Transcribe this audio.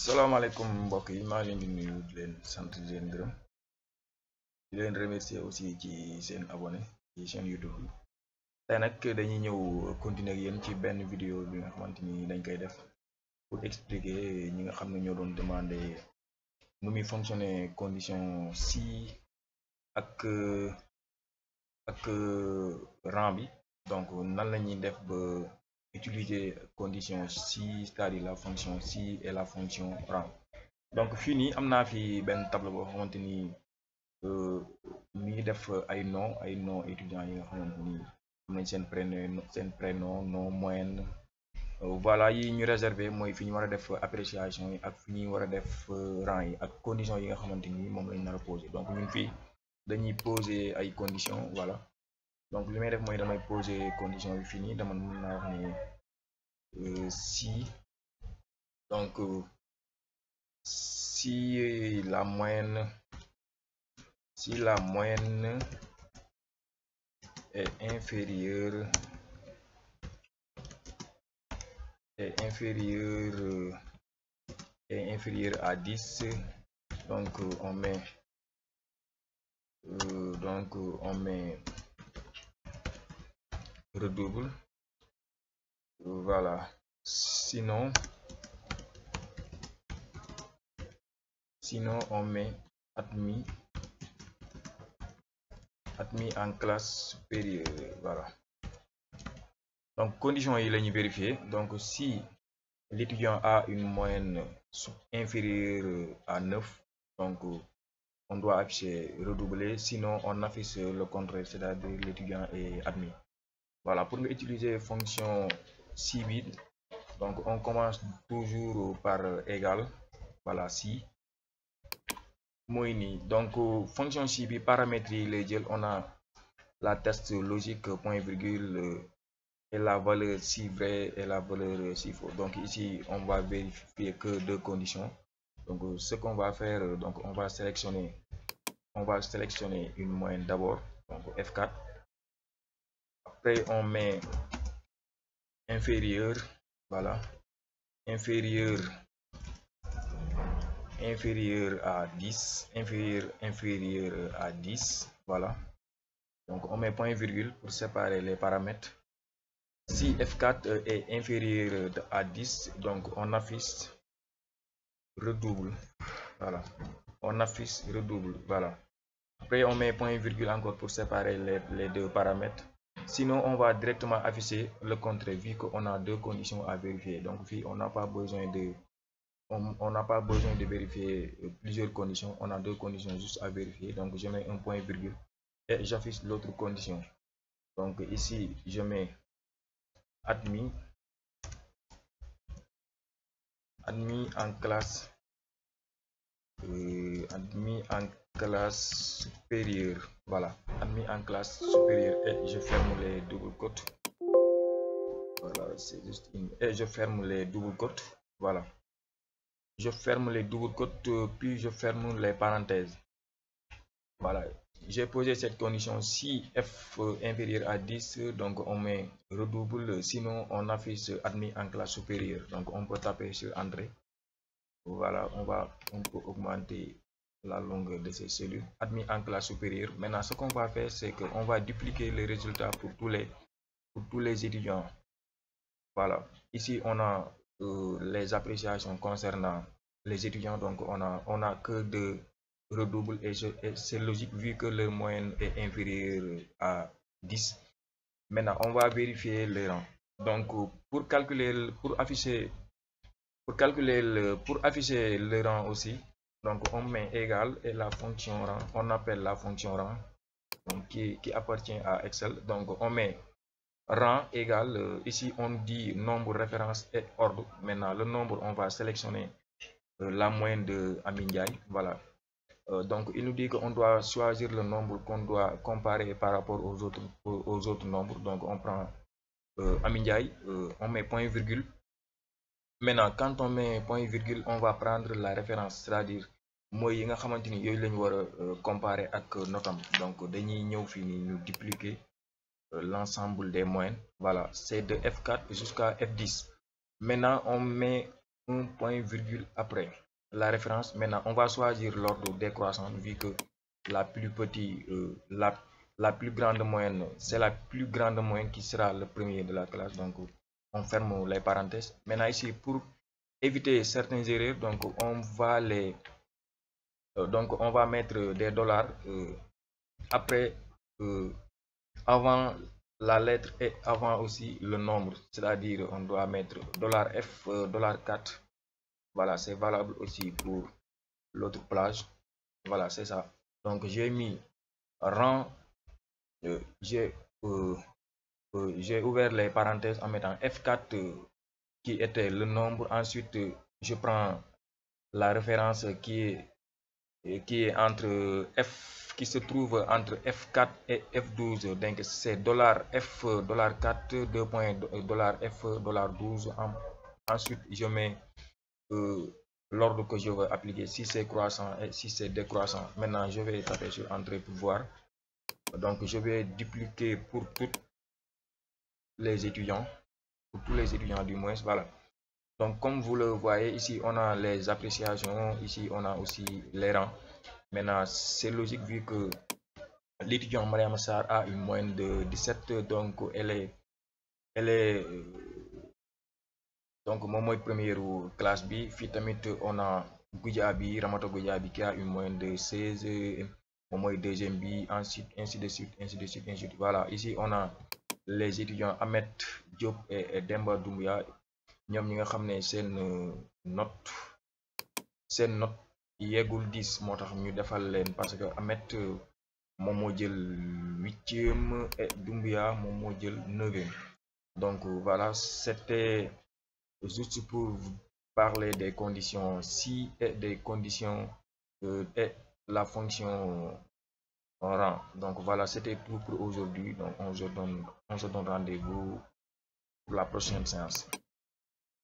salaamaaleykum mbokk yi maa leen di nuyu di leen sant di leen gërëm di leen remercier aussi ci seen abonné ci chaîne YouTube bi tey nag dañuy ñëw continuer ak yéen ci benn vidéo bi nga xamante ni dañ koy def pour expliquer ñi nga xam ne ñoo doon demander nu muy fonctionner condition si ak rang bi. Donc nan la ñuy def ba utiliser condition si, c'est-à-dire la fonction si et la fonction rang. Donc fii nii am naa fi benn tableau boo xamante ni mi ngi def ay nom étudiants yi nga xamante ni am nañ seen prénom nom moyenne. Voilà yi ñu réservé mooy fi ñu war a def appréciation yi ak fi ñuy war a def rang yi ak conditions yi nga xamante ni moom lañ nar a poser. Donc ñun fii dañuy poser ay conditions, voilà. Donc li may def mooy damay poser condition bi fii nii dama mën naa wax ni si donc si la moyenne est inférieure à 10, donc on met redouble, voilà. Sinon on met admis en classe supérieure, voilà. Donc condition yi la ñuy vérifier. Donc si l'étudiant a une moyenne inférieure à 9, donc on doit afficher redoubler, sinon on affiche le contraire, c'est-à-dire l'étudiant est admis. Voilà, pour utiliser fonction si bi, donc on commence toujours par égal, voilà. Si mooy nii, donc fonction si bi paramètres yi lay jël, on a la test logique point virgule et la valeur si vrai et la valeur si faux. Donc ici on va vérifier que deux conditions. Donc ce qu'on va faire, donc on va sélectionner une moyenne d'abord, donc F4. Après on met inférieur, voilà, inférieur à 10, inférieur à 10, voilà. Donc on met point virgule pour séparer les paramètres. Si F4 est inférieur à 10, donc on affiche redouble, voilà. On affiche redouble, voilà. Après on met point virgule encore pour séparer les deux paramètres. Sinon on va directement afficher le contraire vu qu'on a deux conditions à vérifier. Donc ici on n'a pas besoin de vérifier plusieurs conditions, on a deux conditions juste à vérifier. Donc je mets un point virgule et j'affiche l'autre condition. Donc ici je mets admis en classe supérieure, voilà, admis en classe supérieure, et je ferme les doubles quotes, voilà. C'est juste et je ferme les doubles quotes, voilà. Je ferme les doubles quotes, puis je ferme les parenthèses, voilà. J'ai posé cette condition si F inférieur à 10, donc on met redouble, sinon on affiche admis en classe supérieure. Donc on peut taper sur entrée, voilà. On peut augmenter la longueur de ces cellules, admis en classe supérieure. Maintenant ce qu'on va faire, c'est qu'on va dupliquer les résultats pour tous les étudiants, voilà. Ici on a les appréciations concernant les étudiants, donc on a que de redouble, et c'est logique vu que leur moyenne est inférieure à 10. Maintenant on va vérifier les rangs. Donc pour afficher le rang aussi, donc on met égal et la fonction rang, on appelle la fonction rang, donc qui appartient à Excel. Donc on met rang égal, ici on dit nombre, référence et ordre. Maintenant le nombre, on va sélectionner la moyenne de Amin Ndiaye, voilà. Donc il nous dit qu'on doit choisir le nombre qu'on doit comparer par rapport aux autres nombres. Donc on prend Amin Ndiaye, on met point virgule. Maintenant quand on met point virgule, on va prendre la référence, c'est-à-dire mooy yi nga xamante ni yooyu la ñu war a comparer ak notam. Donc dañuy ñëw fii nii ñu dupliquer l'ensemble des moyennes, voilà. C'est de F4 jusqu'à F10. Maintenant on met un point virgule après la référence. Maintenant, on va choisir l'ordre décroissant vu que la plus petite, la plus grande moyenne, c'est la plus grande moyenne qui sera le premier de la classe. Donc, on ferme les parenthèses. Maintenant, ici, pour éviter certaines erreurs, donc on va mettre des dollars après, avant la lettre et avant aussi le nombre, c'est-à-dire on doit mettre $F, $4. Voilà, c'est valable aussi pour l'autre plage. Voilà, c'est ça. Donc j'ai mis rang, j'ai ouvert les parenthèses en mettant F4 qui était le nombre. Ensuite, je prends la référence qui est entre qui se trouve entre F4 et F12. Donc c'est $F, $4, 2 points, $F, $12. Ensuite, je mets l'ordre que je veux appliquer, si c'est croissant et si c'est décroissant. Maintenant, je vais taper sur Entrée pour voir. Donc, je vais dupliquer pour tous les étudiants, du moins. Voilà. Donc, comme vous le voyez, ici, on a les appréciations. Ici, on a aussi les rangs. Maintenant, c'est logique vu que l'étudiant Mariam Sarr a une moyenne de 17. Donc, elle est donc moom mooy première classe bi. Fii tamit on a Goudiaby, Ramata Goudiaby qui a une moyenne de 16, moom mooy deuxième bi, ensuite ainsi de suite, ainsi de suite, ainsi de suite. Voilà, ici on a les étudiants Ahmed Diop et Demba Doumbia, ñoom ñi nga xam ne seen note yeggul 10 moo tax ñu defal leen, parce que Ahmed moom moo jël 8e et Doumbia moom moo jël 9e. Donc voilà, c'était juste pour vous parler des conditions si et des conditions et la fonction rang. Donc voilà, c'était tout pour aujourd'hui. Donc on se donne rendez-vous pour la prochaine séance.